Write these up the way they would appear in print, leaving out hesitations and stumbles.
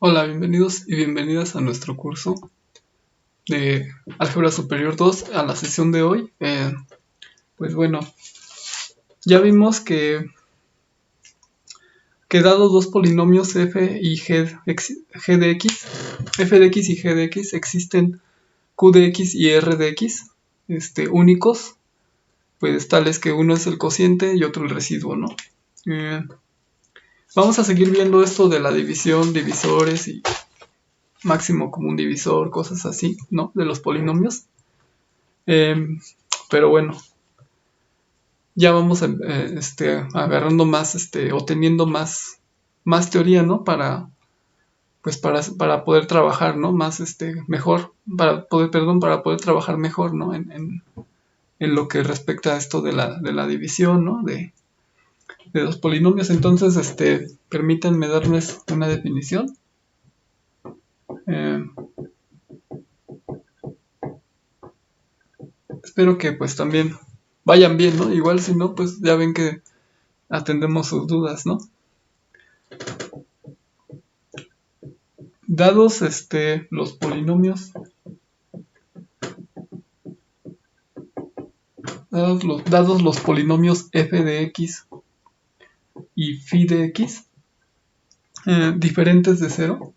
Hola, bienvenidos y bienvenidas a nuestro curso de Álgebra Superior 2, a la sesión de hoy. Pues bueno, ya vimos que dados dos polinomios f y g de x, f de x y g de x, existen q de x y r de x únicos, pues tales que uno es el cociente y otro el residuo, ¿no? Vamos a seguir viendo esto de la división, divisores y máximo común divisor, cosas así, ¿no? De los polinomios. Pero bueno, ya vamos agarrando más, o teniendo más teoría, ¿no? Para poder trabajar, ¿no? Más, mejor, para poder trabajar mejor, ¿no? En lo que respecta a esto de la división, ¿no? De los polinomios. Entonces, permítanme darles una definición. Eh, Espero que pues también vayan bien, ¿no? Igual si no, pues ya ven que atendemos sus dudas, ¿no? Dados los polinomios, dados los polinomios f de x y phi de x, diferentes de 0,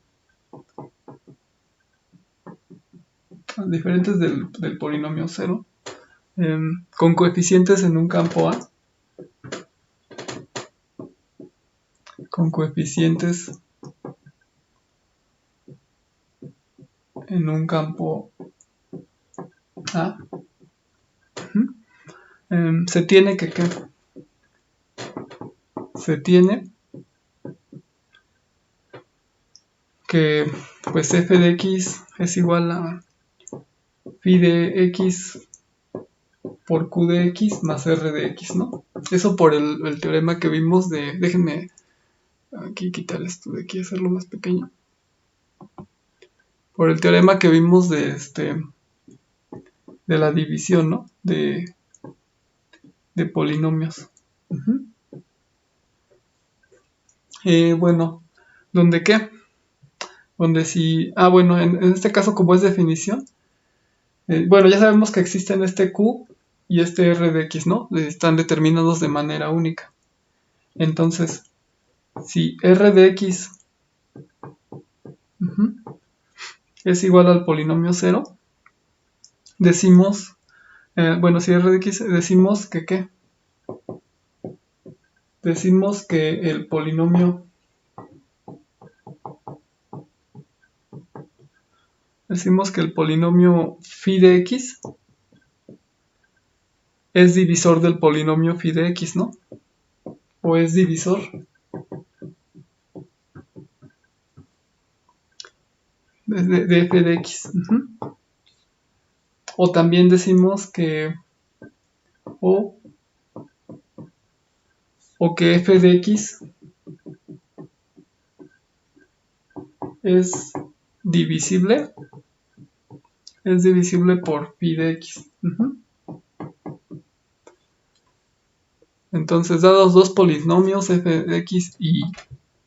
diferentes del polinomio 0, con coeficientes en un campo A, con coeficientes en un campo A, se tiene que, ¿qué? Se tiene que pues f de x es igual a phi de x por q de x más r de x, ¿no? Eso por el teorema que vimos de, déjenme aquí quitar esto de aquí, hacerlo más pequeño. Por el teorema que vimos de la división, ¿no? De polinomios. Bueno, ¿dónde qué? Donde si, bueno, en este caso como es definición, bueno, ya sabemos que existen este q y este r de x, ¿no? Están determinados de manera única. Entonces, si r de x es igual al polinomio 0, decimos, bueno, si r de x decimos que ¿qué? Decimos que el polinomio phi de x es divisor del polinomio phi de x, ¿no? O es divisor de f de x. O también decimos que o, o que f de x es divisible por phi de x. Entonces, dados dos polinomios f de x y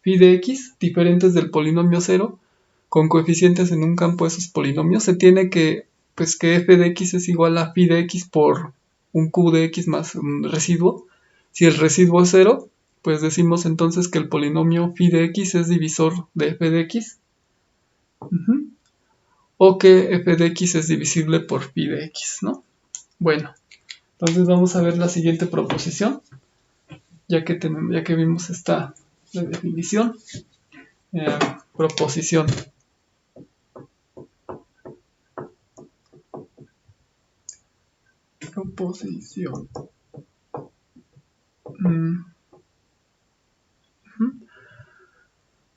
phi de x, diferentes del polinomio 0, con coeficientes en un campo de esos polinomios, se tiene que, pues, que f de x es igual a phi de x por un q de x más un residuo. Si el residuo es 0, pues decimos entonces que el polinomio phi de x es divisor de f de x. O que f de x es divisible por phi de x, ¿no? Bueno, entonces vamos a ver la siguiente proposición, ya que vimos esta definición. Proposición. Proposición.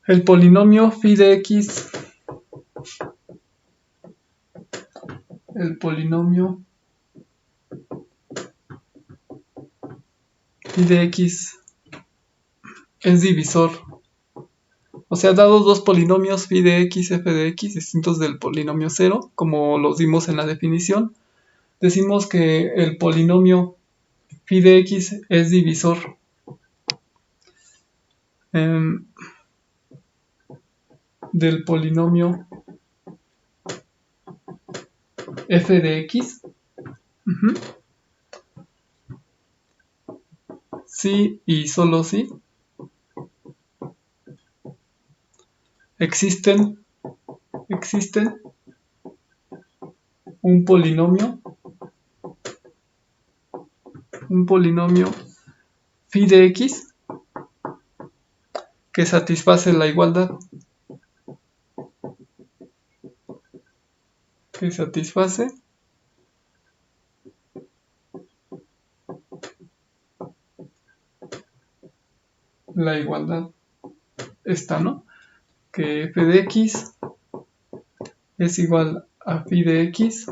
El polinomio phi de x. El polinomio phi de x es divisor. O sea, dados dos polinomios phi de x, f de x, distintos del polinomio 0, como los dimos en la definición, decimos que el polinomio phi de x es divisor. del polinomio f de x. Si y solo si existe un polinomio phi de x que satisface la igualdad, esta, ¿no? Que f de x es igual a phi de x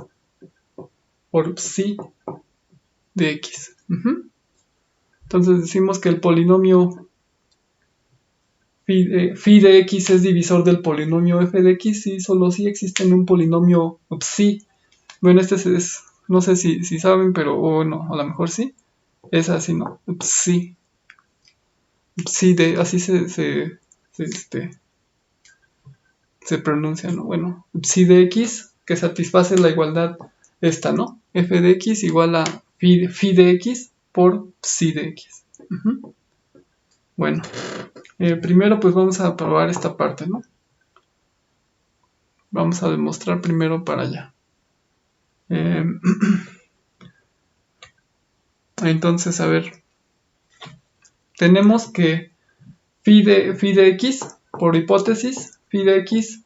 por psi de x. Entonces decimos que el polinomio phi de x es divisor del polinomio f de x y solo si existe en un polinomio psi. Bueno, este es, no sé si saben, pero bueno, a lo mejor sí. Es así, ¿no? Psi. Psi de, así se pronuncia, ¿no? Bueno, psi de x que satisface la igualdad esta, ¿no? F de x igual a phi de x por psi de x. Bueno, primero pues vamos a probar esta parte, ¿no? Vamos a demostrar primero para allá. Entonces, a ver, tenemos que phi de x, por hipótesis, phi de x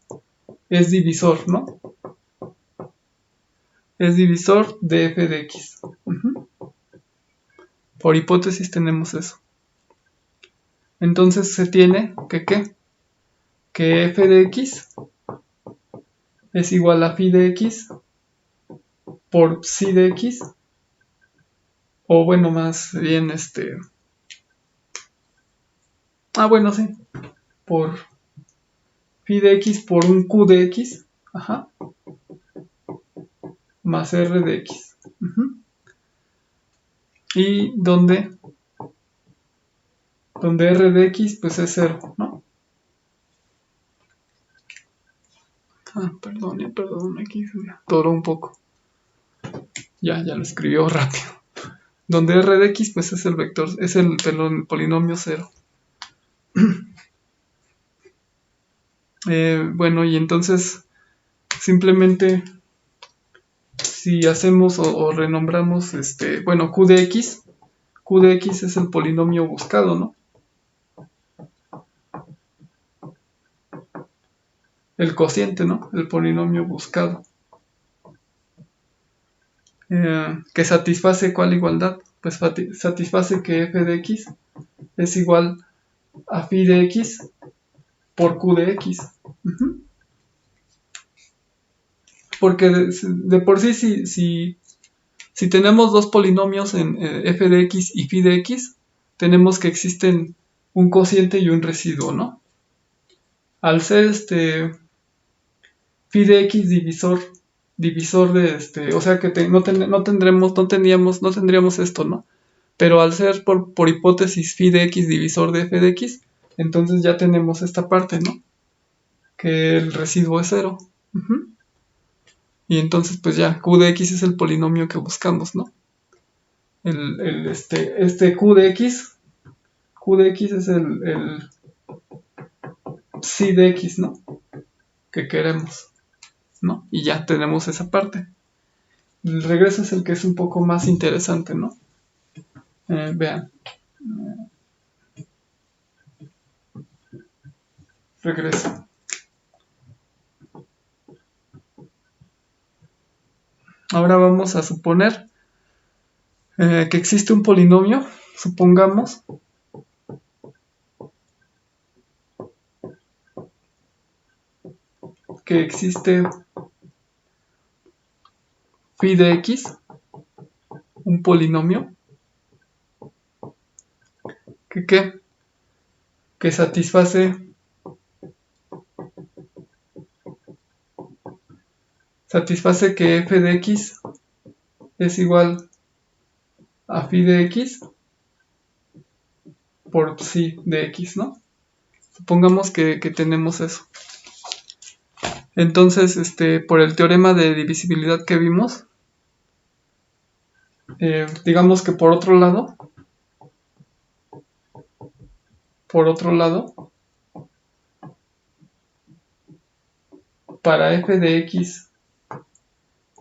es divisor, ¿no? Es divisor de f de x. Por hipótesis tenemos eso. Entonces se tiene que ¿qué? Que f de x es igual a phi de x por psi de x, o bueno, más bien bueno, sí, por phi de x por un q de x, más r de x. Y donde r de x pues es 0, ¿no? Perdón, aquí se me atoró un poco. Ya lo escribió rápido. Donde r de x pues es el vector, es el polinomio 0. Bueno, y entonces simplemente si hacemos o renombramos bueno, q de x es el polinomio buscado, ¿no? El cociente, ¿no? El polinomio buscado. Que satisface ¿cuál igualdad? Pues satisface que f de x es igual a phi de x por q de x. Porque de por sí, si tenemos dos polinomios en f de x y phi de x, tenemos que existen un cociente y un residuo, ¿no? Al ser phi de x divisor de o sea que no tendríamos esto, ¿no? Pero al ser por hipótesis phi de x divisor de f de x, entonces ya tenemos esta parte, ¿no? Que el residuo es 0. Y entonces pues ya q de x es el polinomio que buscamos, ¿no? Q de x es el psi de x, ¿no? Que queremos, ¿no? Y ya tenemos esa parte. El regreso es el que es un poco más interesante, ¿no? Vean. Regreso. Ahora vamos a suponer que existe un polinomio. Supongamos que existe phi de x, un polinomio que satisface que f de x es igual a phi de x por psi de x, ¿no? Supongamos que tenemos eso. Entonces, por el teorema de divisibilidad que vimos, digamos que por otro lado, para f de x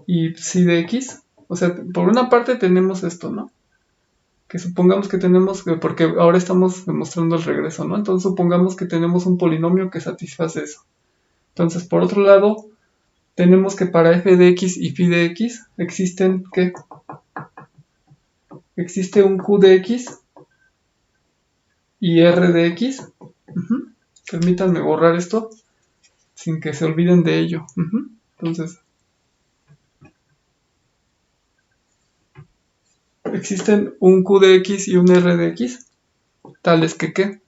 y psi de x, o sea, por una parte tenemos esto, ¿no? Que supongamos que tenemos, porque ahora estamos demostrando el regreso, ¿no? Entonces supongamos que tenemos un polinomio que satisface eso. Entonces, por otro lado, tenemos que para f de x y phi de x existen, ¿qué? Existe un q de x y r de x. Permítanme borrar esto sin que se olviden de ello. Entonces, existen un q de x y un r de x, tales que ¿qué?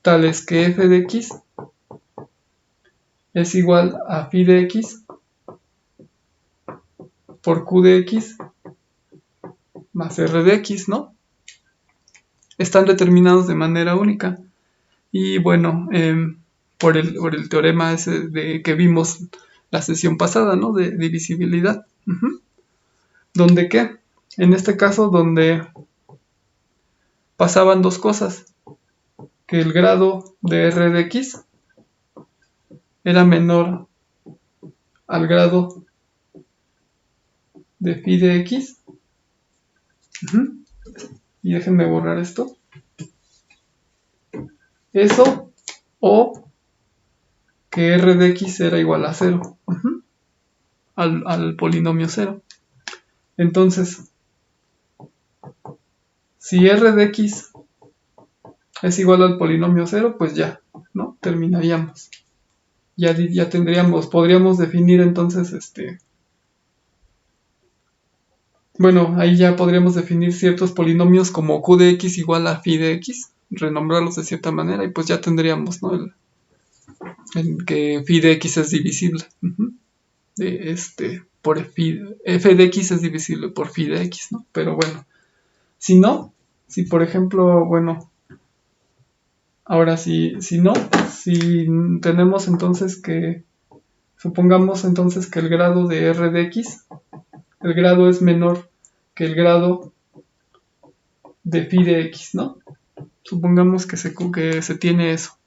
Tales que f de x es igual a phi de x por q de x más r de x, ¿no? Están determinados de manera única. Y bueno, por el teorema ese de que vimos la sesión pasada, ¿no? De divisibilidad. ¿Donde qué? En este caso, donde pasaban dos cosas. Que el grado de r de x era menor al grado de phi de x. Y déjenme borrar esto. Eso o que r de x era igual a 0. Al polinomio 0. Entonces, si r de x es igual al polinomio 0, pues ya, ¿no? Terminaríamos. Ya tendríamos, podríamos definir entonces, bueno, ahí ya podríamos definir ciertos polinomios como q de x igual a phi de x, renombrarlos de cierta manera y pues ya tendríamos, ¿no? El que phi de x es divisible. Por f de x es divisible por phi de x, ¿no? Pero bueno, si no, si por ejemplo, bueno, ahora si no, si tenemos entonces que, supongamos entonces que el grado de r de x, el grado es menor que el grado de phi de x, ¿no? Supongamos que se tiene eso.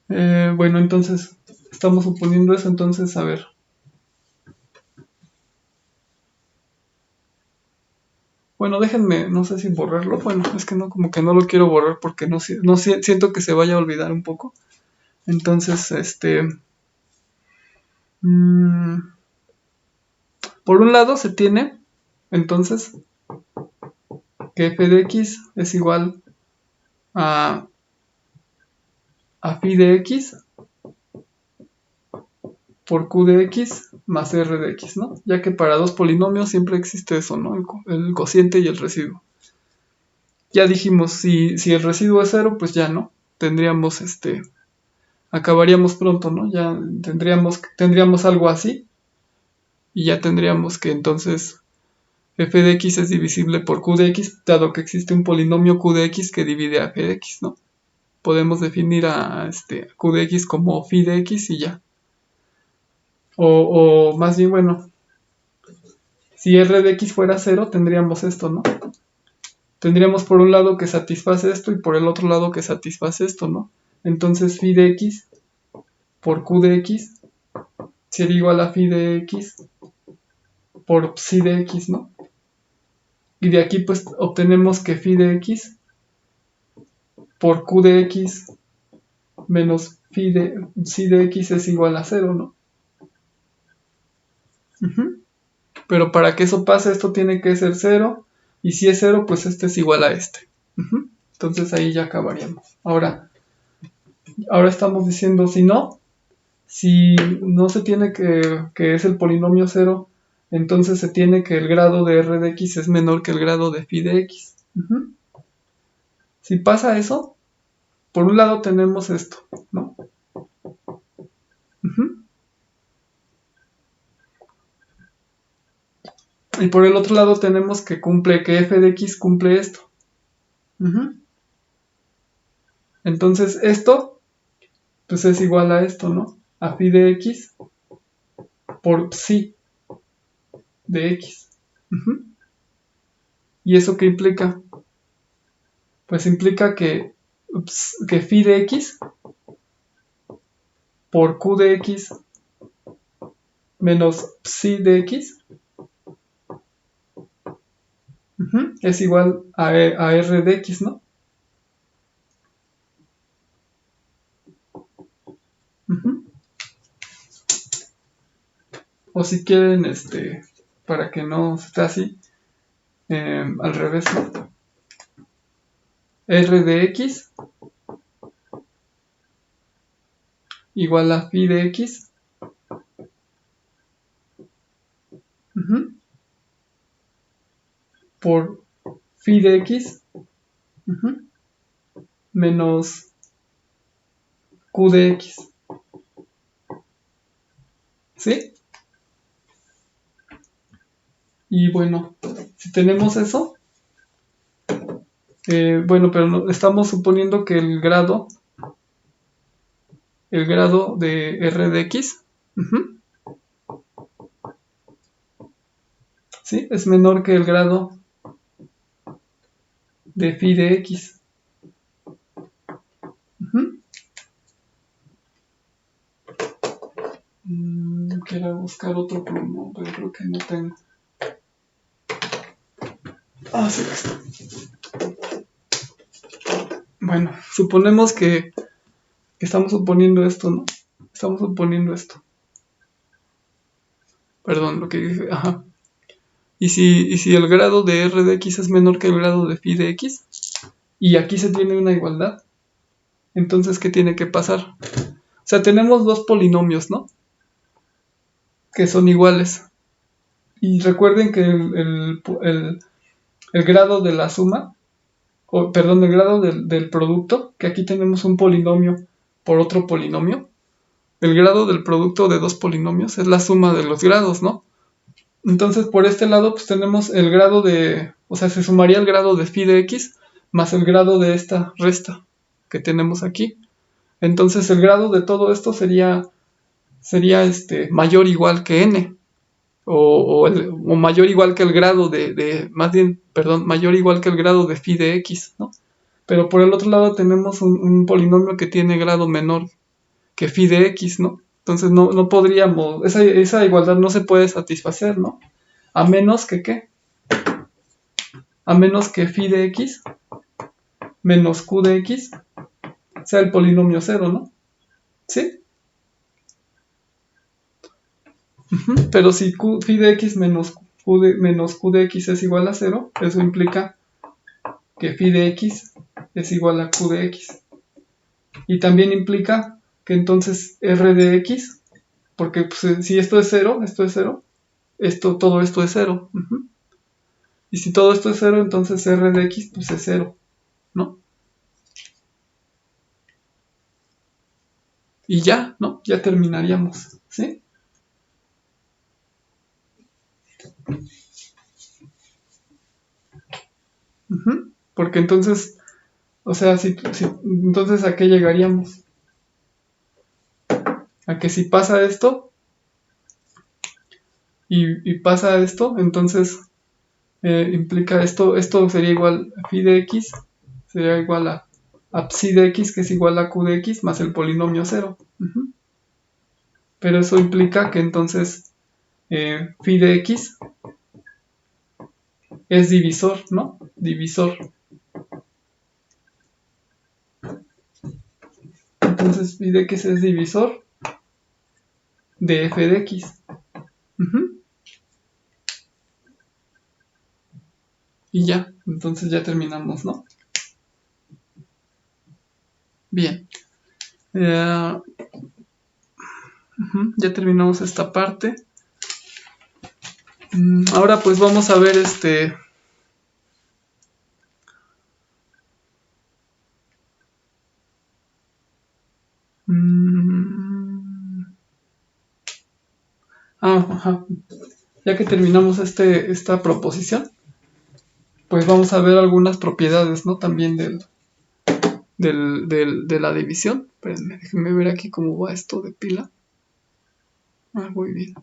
Bueno, entonces, estamos suponiendo eso, entonces, a ver. Bueno, déjenme, no sé si borrarlo. Bueno, es que no, como que no lo quiero borrar porque no siento que se vaya a olvidar un poco. Entonces, por un lado se tiene, entonces, que f de x es igual a, a phi de x por q de x más r de x, ¿no? Ya que para dos polinomios siempre existe eso, ¿no? El cociente y el residuo. Ya dijimos, si el residuo es 0, pues ya no. Tendríamos, acabaríamos pronto, ¿no? Ya tendríamos algo así. Y ya tendríamos que entonces f de x es divisible por q de x, dado que existe un polinomio q de x que divide a f de x, ¿no? Podemos definir a q de x como phi de x y ya. O más bien, bueno, si r de x fuera 0, tendríamos esto, ¿no? Tendríamos por un lado que satisface esto y por el otro lado que satisface esto, ¿no? Entonces phi de x por q de x sería igual a phi de x por psi de x, ¿no? Y de aquí pues obtenemos que phi de x por q de x menos psi de x es igual a 0, ¿no? Pero para que eso pase, esto tiene que ser 0. Y si es 0, pues este es igual a este. Entonces ahí ya acabaríamos. Ahora estamos diciendo si no se tiene que es el polinomio 0, entonces se tiene que el grado de r de x es menor que el grado de phi de x. Si pasa eso, por un lado tenemos esto, ¿no? Y por el otro lado tenemos que f de x cumple esto. Entonces esto pues es igual a esto, ¿no? A phi de x por psi de x. ¿Y eso qué implica? Pues implica que phi de x por q de x menos psi de x es igual a r de x, ¿no? O si quieren, para que no esté así, al revés, ¿no? R de x igual a phi de x por phi de x menos q de x. ¿Sí? Y bueno, si tenemos eso, bueno, pero no, estamos suponiendo que el grado de r de x, ¿sí? Es menor que el grado de phi de x. Quiero buscar otro plomo, pero creo que no tengo. Ah, sí. Bueno, suponemos que estamos suponiendo esto, ¿no? Estamos suponiendo esto. Perdón, lo que dije, ajá. Y si el grado de r de x es menor que el grado de phi de x, y aquí se tiene una igualdad, entonces, ¿qué tiene que pasar? O sea, tenemos dos polinomios, ¿no? Que son iguales. Y recuerden que el grado de la suma, perdón, el grado del producto, que aquí tenemos un polinomio por otro polinomio, el grado del producto de dos polinomios es la suma de los grados, ¿no? Entonces, por este lado, pues tenemos el grado o sea, se sumaría el grado de phi de x más el grado de esta resta que tenemos aquí. Entonces, el grado de todo esto sería mayor o igual que n, o mayor o igual que el grado más bien, perdón, mayor o igual que el grado de phi de x, ¿no? Pero por el otro lado tenemos un polinomio que tiene grado menor que phi de x, ¿no? Entonces no podríamos, esa igualdad no se puede satisfacer, ¿no? A menos que, ¿qué? A menos que phi de x menos q de x sea el polinomio cero, ¿no? ¿Sí? Pero si phi de x menos q de x es igual a 0, eso implica que phi de x es igual a q de x. Y también implica que entonces r de x, porque pues, si esto es 0, todo esto es 0. Y si todo esto es 0, entonces r de x pues es 0, ¿no? Y ya, ¿no? Ya terminaríamos, ¿sí? Porque entonces, o sea, entonces ¿a qué llegaríamos? A que si pasa esto y pasa esto, entonces implica esto sería igual a phi de x, sería igual a psi de x, que es igual a q de x, más el polinomio 0. Pero eso implica que entonces phi de x es divisor, ¿no? Divisor. Entonces phi de x es divisor de f de x. Y ya, entonces ya terminamos, ¿no? Bien. Ya terminamos esta parte. Ahora pues vamos a ver ya que terminamos esta proposición, pues vamos a ver algunas propiedades, ¿no? También de la división. Espérenme, déjenme ver aquí cómo va esto de pila. Muy bien.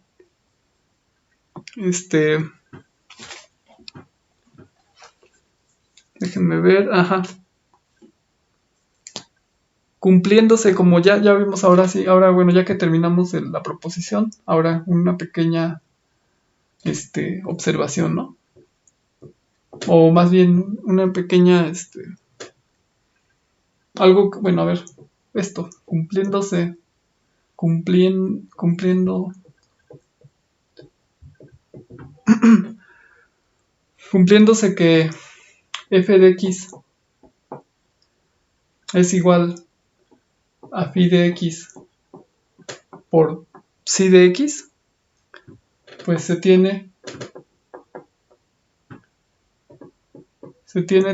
Déjenme ver, ajá. Cumpliéndose, como ya vimos ahora sí, ahora bueno, ya que terminamos la proposición, ahora una pequeña observación, ¿no? O más bien una pequeña, algo, bueno, a ver, esto, cumpliéndose, cumpliendo, cumpliéndose que f de x es igual a phi de x por psi de x, pues se tiene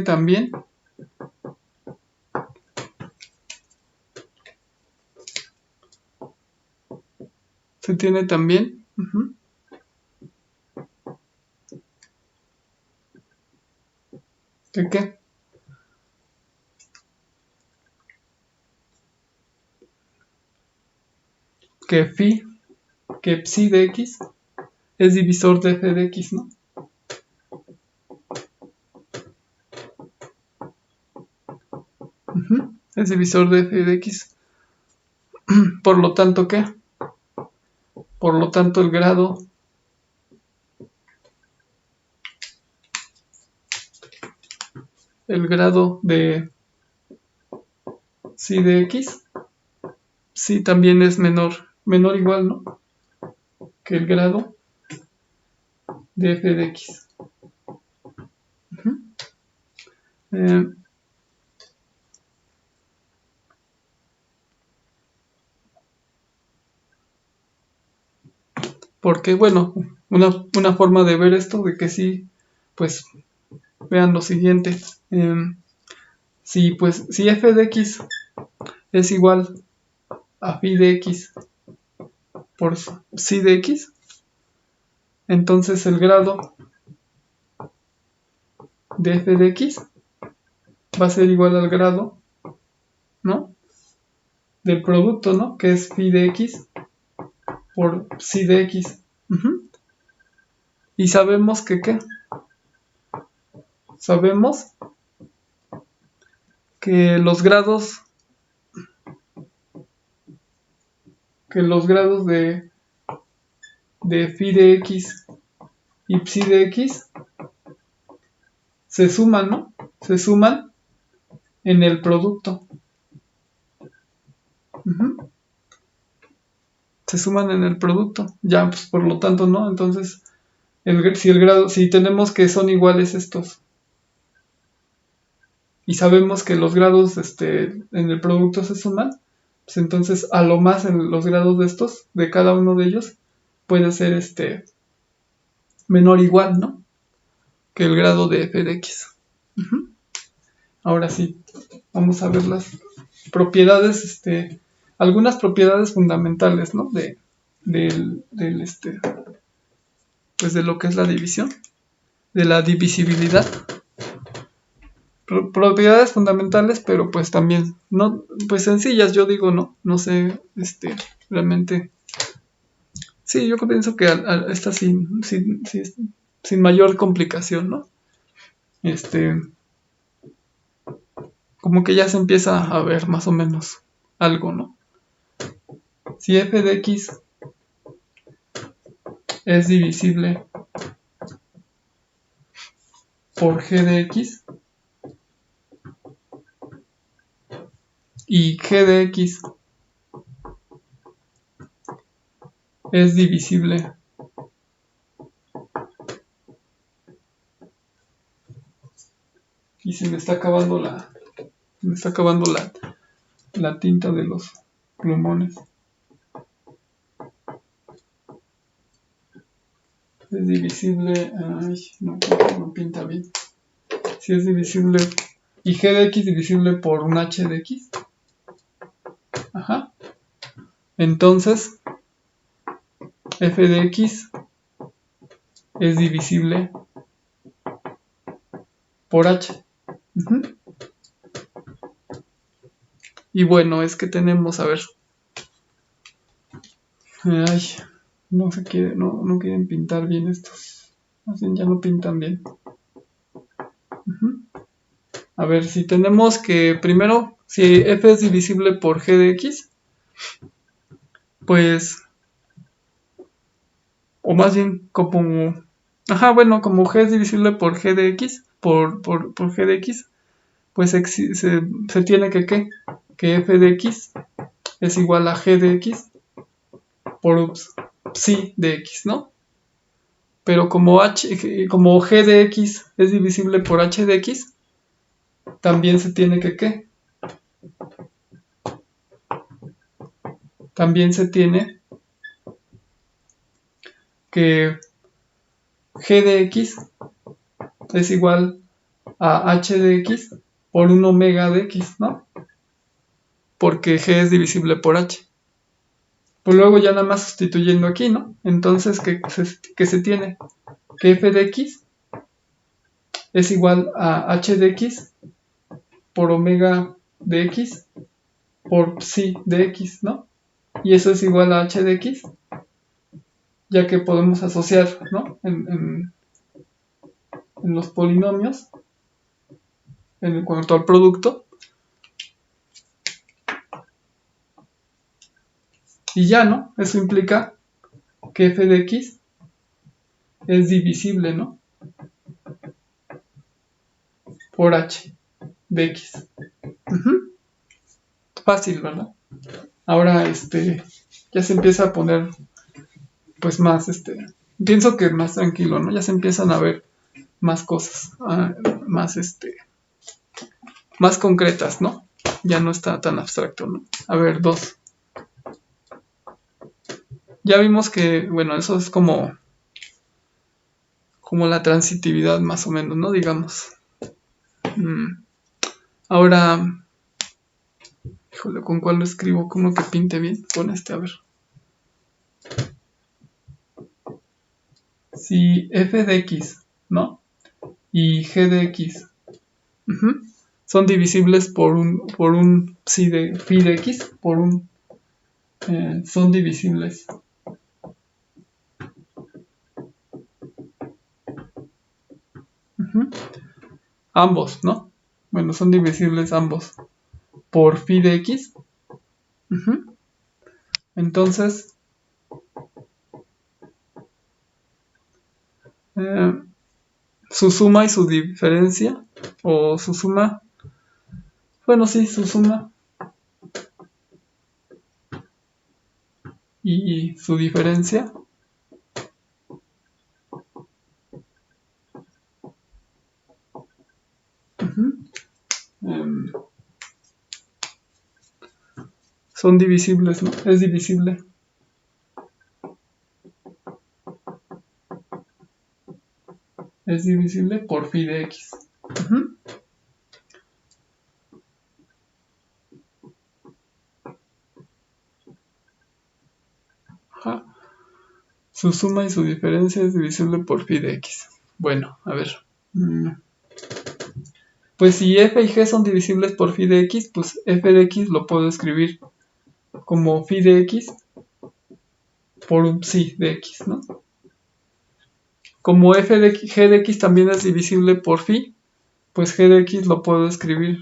también ¿de qué? Que psi de x es divisor de f de x, ¿no? Es divisor de f de x. Por lo tanto, ¿qué? Por lo tanto, el grado de psi de x, sí también es menor igual, ¿no? Que el grado de f de x. Eh, porque, bueno, una forma de ver esto, de que sí, pues, vean lo siguiente. Si f de x es igual a phi de x por psi de x, entonces el grado de f de x va a ser igual al grado, ¿no? Del producto, ¿no? Que es phi de x por psi de x. Y sabemos que, ¿qué? Sabemos que los grados de phi de x y psi de x se suman, ¿no? Se suman en el producto. Se suman en el producto. Ya, pues por lo tanto, ¿no? Entonces, si tenemos que son iguales estos y sabemos que los grados en el producto se suman, pues entonces a lo más en los grados de estos, de cada uno de ellos, puede ser menor o igual, ¿no? Que el grado de f de x. Ahora sí, vamos a ver las propiedades, algunas propiedades fundamentales, ¿no? Pues de lo que es la división, de la divisibilidad. Propiedades fundamentales, pero pues también, no, pues sencillas, yo digo, no sé, realmente. Sí, yo pienso que esta sin mayor complicación, ¿no? Como que ya se empieza a ver más o menos algo, ¿no? Si f de x es divisible por g de x y g de x es divisible y se me está acabando la tinta de los plumones. Es divisible, no pinta bien. Si es divisible y g de x divisible por un h de x, entonces f de x es divisible por h. Y bueno, es que tenemos, a ver. Ay, no quieren pintar bien estos. Más bien ya no pintan bien. A ver, si tenemos que primero, si f es divisible por g de x, pues, o más bien como, como g es divisible por g de x, por g de x, pues se tiene que f de x es igual a g de x por psi de x, ¿no? Pero como g de x es divisible por h de x, también se tiene también se tiene que g de x es igual a h de x por un omega de x, ¿no? Porque g es divisible por h. Pues luego ya nada más sustituyendo aquí, ¿no? Entonces, ¿qué se tiene? Que f de x es igual a h de x por omega de x por psi de x, ¿no? Y eso es igual a h de x, ya que podemos asociar, ¿no? En los polinomios, en cuanto al producto. Y ya, ¿no? Eso implica que f de x es divisible, ¿no? Por h de x. Fácil, ¿verdad? Ahora, ya se empieza a poner, pues más, pienso que más tranquilo, ¿no? Ya se empiezan a ver más cosas, más, más concretas, ¿no? Ya no está tan abstracto, ¿no? A ver, dos. Ya vimos que, bueno, eso es como la transitividad más o menos, ¿no? Digamos. Ahora, híjole, ¿con cuál lo escribo? ¿Cómo que pinte bien? Con a ver. Si f de x, ¿no? Y g de x son divisibles por un psi de x, son divisibles. Ambos, ¿no? Bueno, son divisibles ambos por phi de x. Entonces, eh, su suma y su diferencia, o su suma, bueno, sí, su suma y su diferencia um, son divisibles, ¿no? Es divisible. Es divisible por phi de x. Ajá. Su suma y su diferencia es divisible por phi de x. Bueno, a ver. Pues si f y g son divisibles por phi de x, pues f de x lo puedo escribir como phi de x por un psi de x, ¿no? Como g de x también es divisible por phi, pues g de x lo puedo escribir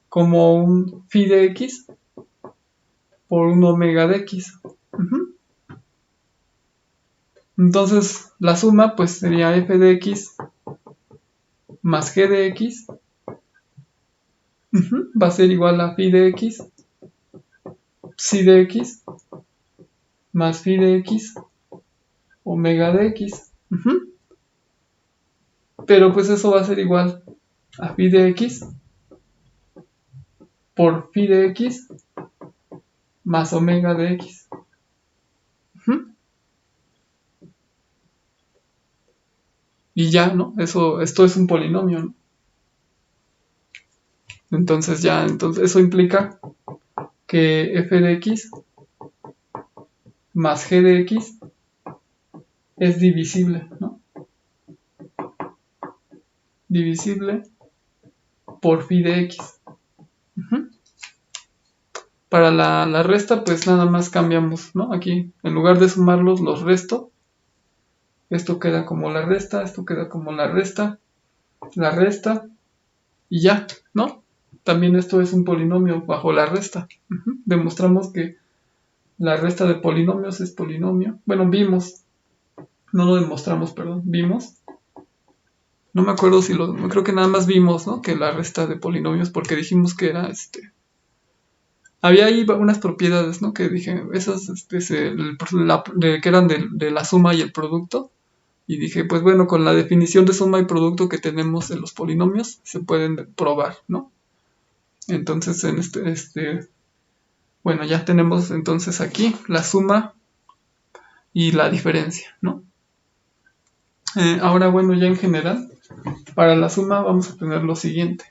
como un phi de x por un omega de x. Entonces la suma pues sería f de x más g de x va a ser igual a phi de x, psi de x más phi de x omega de x. Pero pues eso va a ser igual a phi de x por phi de x más omega de x. Y ya, ¿no? Esto es un polinomio, ¿no? Entonces eso implica que f de x más g de x es divisible, ¿no? Divisible por phi de x. Para la resta, pues nada más cambiamos, ¿no? Aquí, en lugar de sumarlos, los resto. Esto queda como la resta, esto queda como la resta, y ya, ¿no? También esto es un polinomio bajo la resta. Demostramos que la resta de polinomios es polinomio. Bueno, vimos, no lo demostramos, perdón, vimos. No me acuerdo si creo que nada más vimos, ¿no? Que la resta de polinomios, porque dijimos que era había ahí unas propiedades, ¿no? Que dije, esas, que eran de la suma y el producto. Y dije, pues bueno, con la definición de suma y producto que tenemos en los polinomios, se pueden probar, ¿no? Entonces, bueno, ya tenemos entonces aquí la suma y la diferencia, ¿no? Ahora, bueno, ya en general, para la suma vamos a tener lo siguiente.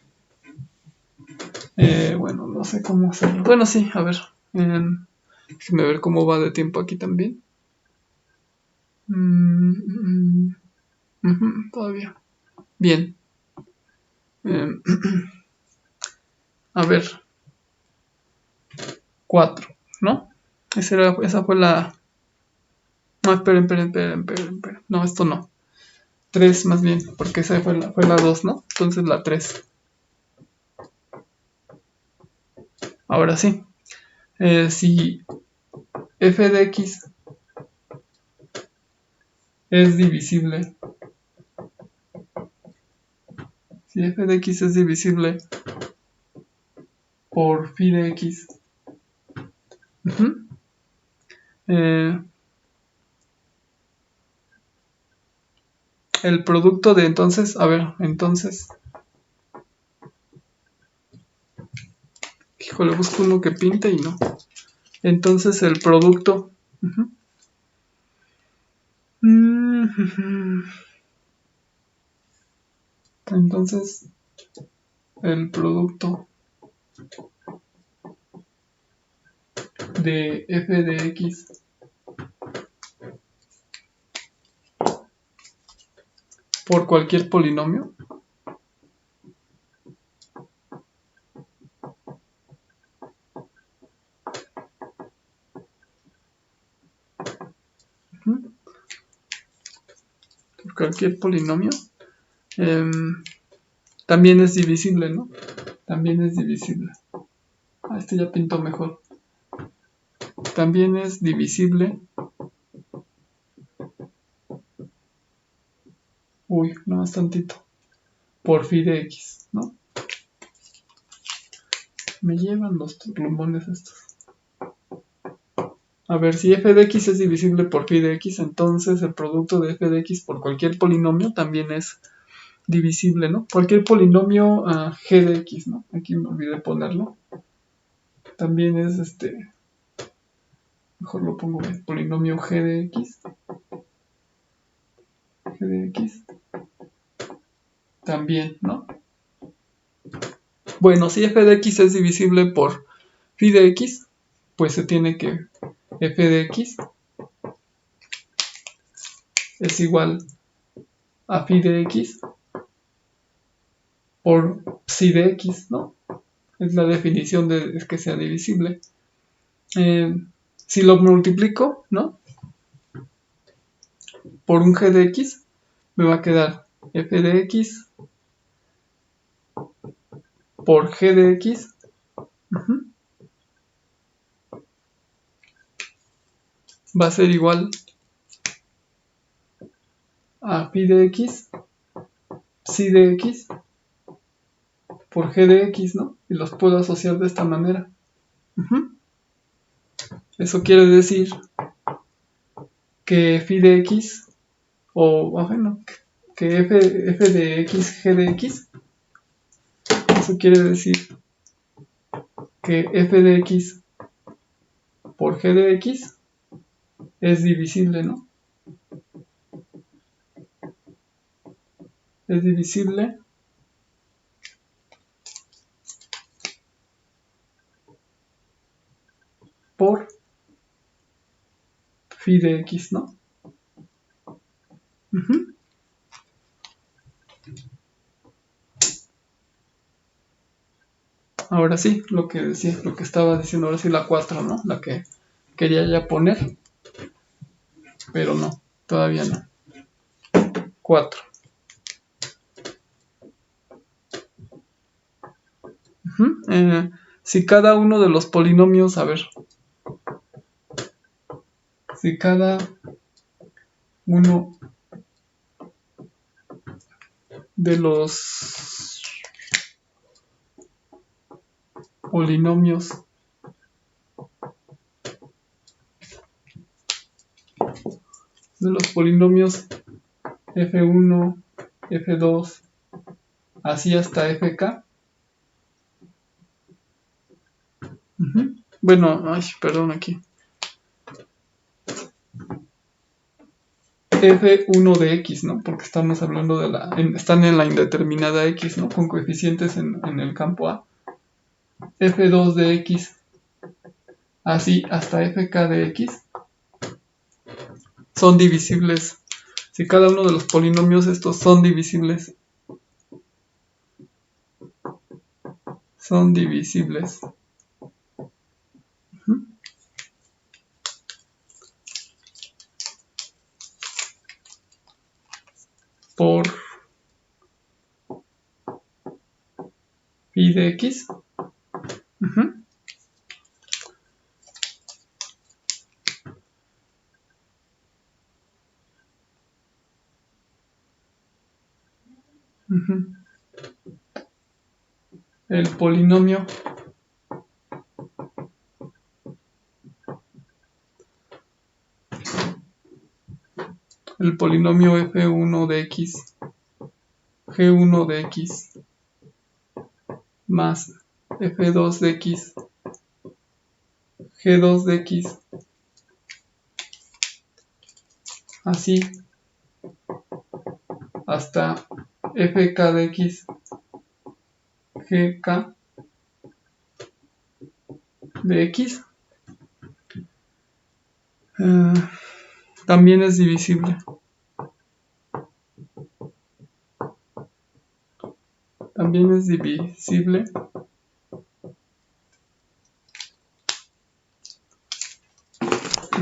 Bueno, no sé cómo hacerlo. Bueno, sí, a ver. Déjame ver cómo va de tiempo aquí también. Todavía. Bien. A ver. 4, ¿no? Esa fue la... No, esperen. No, esto no. 3 más bien, porque esa fue la 2, ¿no? Entonces la 3. Ahora sí. Si f de x es divisible, si f de x es divisible por phi de x, eh, el producto de entonces, a ver, entonces, híjole, busco uno que pinte y no. Entonces el producto, entonces el producto de f de x por cualquier polinomio por cualquier polinomio también es divisible, ¿no? También es divisible. Este ya pintó mejor. También es divisible. Uy, no más tantito. Por phi de x, ¿no? Me llevan los plumones estos. A ver, si f de x es divisible por phi de x, entonces el producto de f de x por cualquier polinomio también es divisible, ¿no? Cualquier polinomio g de x, ¿no? Aquí me olvidé ponerlo. También es mejor lo pongo bien, polinomio g de x. G de x. También, ¿no? Bueno, si f de x es divisible por phi de x, pues se tiene que f de x es igual a phi de x por psi de x, ¿no? Es la definición de que sea divisible. Si lo multiplico, ¿no? Por un g de x, me va a quedar f de x por g de x. Va a ser igual a phi de x, psi de x por g de x, ¿no? Y los puedo asociar de esta manera. Eso quiere decir que phi de x, o bueno, que f de x, g de x, eso quiere decir que f de x por g de x es divisible, ¿no? Es divisible por phi de x, ¿no? ahora sí, lo que decía, lo que estaba diciendo, ahora sí la 4, ¿no? La que quería ya poner, pero no, todavía no. 4. Si cada uno de los polinomios, a ver, si cada uno de los polinomios f1, f2, así hasta fk. Bueno, ay, perdón aquí. f1 de x, ¿no? Porque estamos hablando de están en la indeterminada x, ¿no? Con coeficientes en el campo A. f2 de x, así hasta fk de x, son divisibles. Si cada uno de los polinomios estos son divisibles, por phi de x. El polinomio f1 de x, g1 de x, más f2 de x, g2 de x, así hasta fk de x, gk de x, también es divisible. También es divisible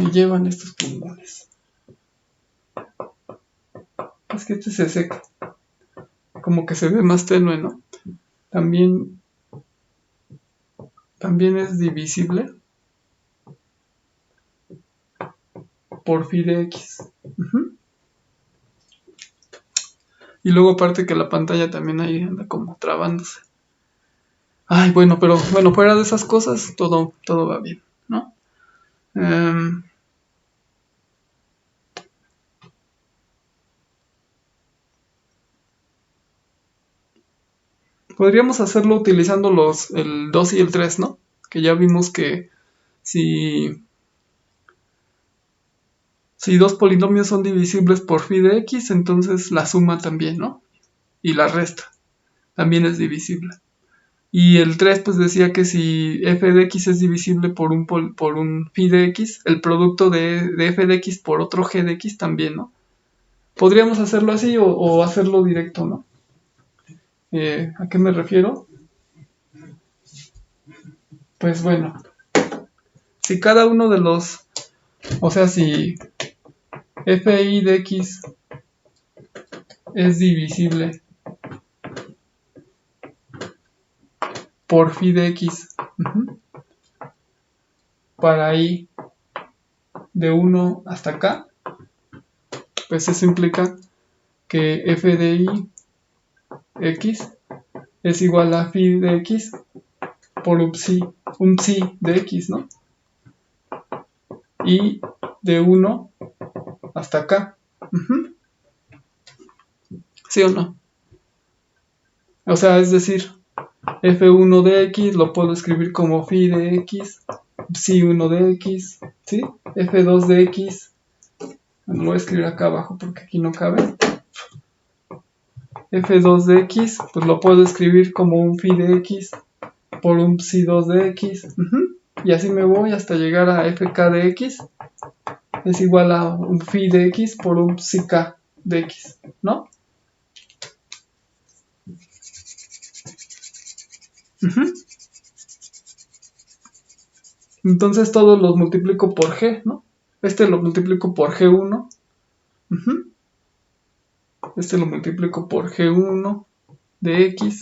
me llevan estos pulmones. Es que este se seca, como que se ve más tenue, ¿no? También es divisible por phi de x. Y luego aparte que la pantalla también ahí anda como trabándose. Ay, bueno, pero bueno, fuera de esas cosas, todo va bien, ¿no? Podríamos hacerlo utilizando el 2 y el 3, ¿no? Que ya vimos que si dos polinomios son divisibles por phi de x, entonces la suma también, ¿no? Y la resta también es divisible. Y el 3 pues decía que si f de x es divisible por un phi de x, el producto de f de x por otro g de x también, ¿no? Podríamos hacerlo así o hacerlo directo, ¿no? ¿A qué me refiero? Pues bueno, si cada uno de los, o sea, si fi de x es divisible por phi de x, para i de 1 hasta acá, pues eso implica que f de i x es igual a phi de x por un psi de x, ¿no? Y de 1 hasta acá. ¿Sí o no? O sea, es decir, f1 de x lo puedo escribir como phi de x, psi1 de x, ¿sí? f2 de x, lo voy a escribir acá abajo porque aquí no cabe. f2 de x, pues lo puedo escribir como un phi de x por un psi2 de x. Y así me voy hasta llegar a fk de x. Es igual a un phi de x por un psik de x, ¿no? Entonces todos los multiplico por G, ¿no? Este lo multiplico por G1. Este lo multiplico por G1 de X.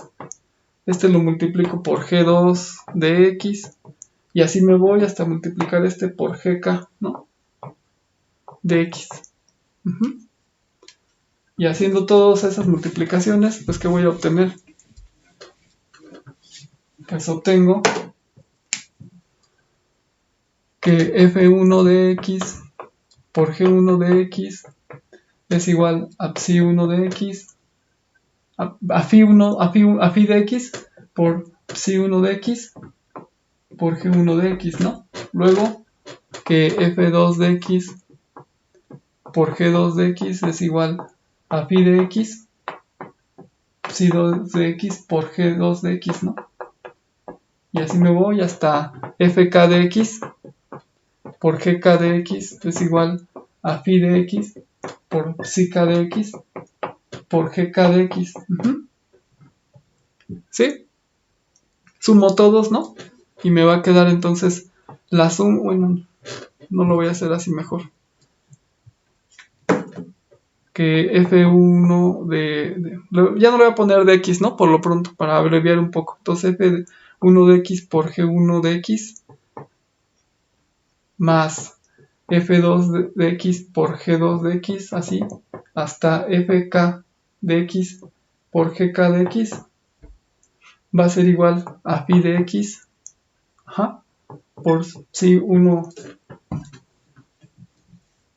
Este lo multiplico por G2 de X. Y así me voy hasta multiplicar este por GK, ¿no? De X. Y haciendo todas esas multiplicaciones, pues ¿qué voy a obtener? Pues obtengo que F1 de X por G1 de X es igual a psi1 de X, a phi de X por psi1 de X por G1 de X, ¿no? Luego que F2 de X por G2 de X es igual a phi de X, psi2 de X por G2 de X, ¿no? Y así me voy hasta FK de X por GK de X es igual a phi de X por psi-K de X por GK de X. ¿Sí? Sumo todos, ¿no? Y me va a quedar entonces la suma. Bueno, no lo voy a hacer así mejor. Que F1 ya no le voy a poner de X, ¿no? Por lo pronto, para abreviar un poco. Entonces F1 de X por G1 de X más F2 de X por G2 de X, así, hasta FK de X por GK de X va a ser igual a phi de X por psi1,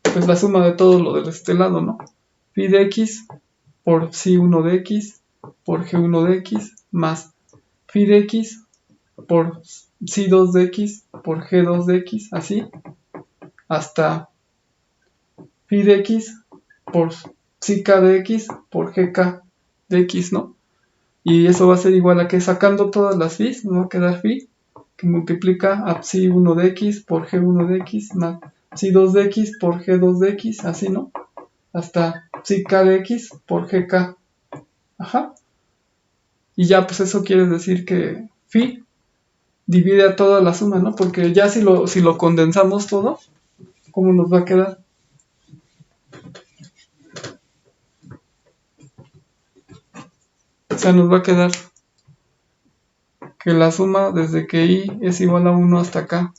pues la suma de todo lo de este lado, ¿no? Phi de X por psi1 de X por G1 de X más phi de X por psi2 de X por G2 de X, así, hasta phi de X por psi-K de X por GK de X, ¿no? Y eso va a ser igual a que sacando todas las phi's, me va a quedar phi que multiplica a psi1 de X por G1 de X más psi2 de X por G2 de X, así, ¿no? Hasta psi-K de X por GK. Y ya, pues eso quiere decir que phi divide a toda la suma, ¿no? Porque ya si lo condensamos todo, ¿cómo nos va a quedar? O sea, nos va a quedar que la suma desde que i es igual a 1 hasta acá,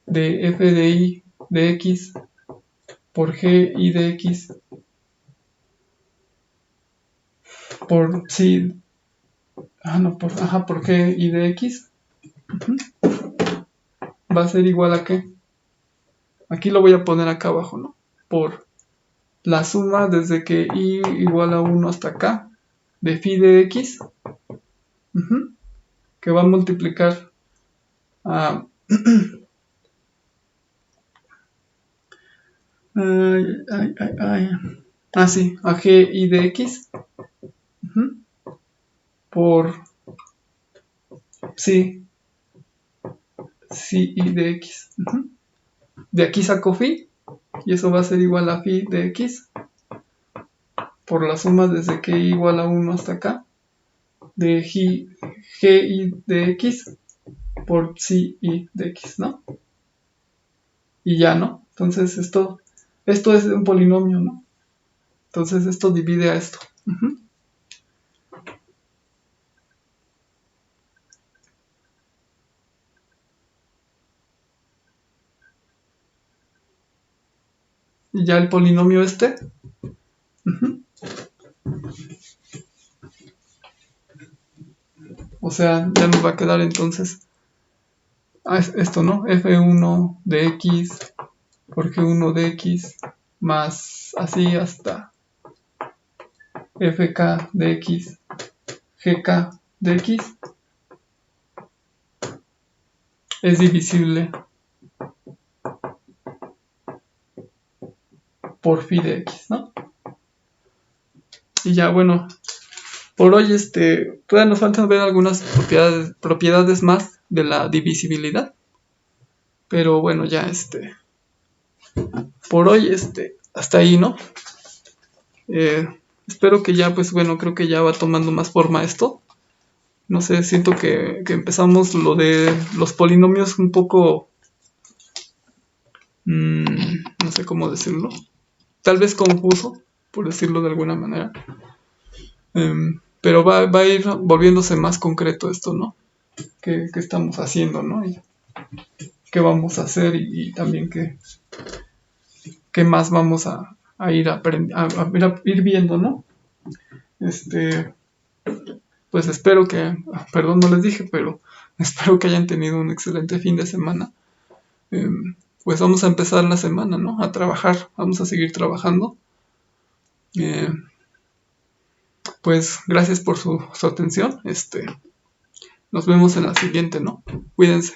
de f de i de x por g i de x por sí, por g i de x va a ser igual a qué. Aquí lo voy a poner acá abajo, ¿no? Por la suma desde que i igual a 1 hasta acá de phi de x, que va a multiplicar a sí, a g i de x por sí i de x. De aquí saco phi y eso va a ser igual a phi de x por la suma desde que i igual a 1 hasta acá de g i de x por psi i de x, ¿no? Y ya, ¿no? Entonces esto es un polinomio, ¿no? Entonces esto divide a esto. Y ya el polinomio este. O sea, ya nos va a quedar entonces esto, ¿no? F1 de x por G1 de x más así hasta FK de x GK de x es divisible por phi de x, ¿no? Y ya, bueno, por hoy todavía nos faltan ver algunas propiedades más de la divisibilidad. Pero bueno, ya por hoy hasta ahí, ¿no? Espero que ya, pues bueno, creo que ya va tomando más forma esto. No sé, siento que empezamos lo de los polinomios un poco, no sé cómo decirlo, tal vez confuso, por decirlo de alguna manera. Pero va a ir volviéndose más concreto esto, ¿no? ¿Qué estamos haciendo, ¿no? Y qué vamos a hacer y también qué más vamos a ir a ir viendo, ¿no? Este, pues espero que, perdón, no les dije, pero espero que hayan tenido un excelente fin de semana. Pues vamos a empezar la semana, ¿no? A trabajar, vamos a seguir trabajando. Eh, pues gracias por su atención. Nos vemos en la siguiente, ¿no? Cuídense.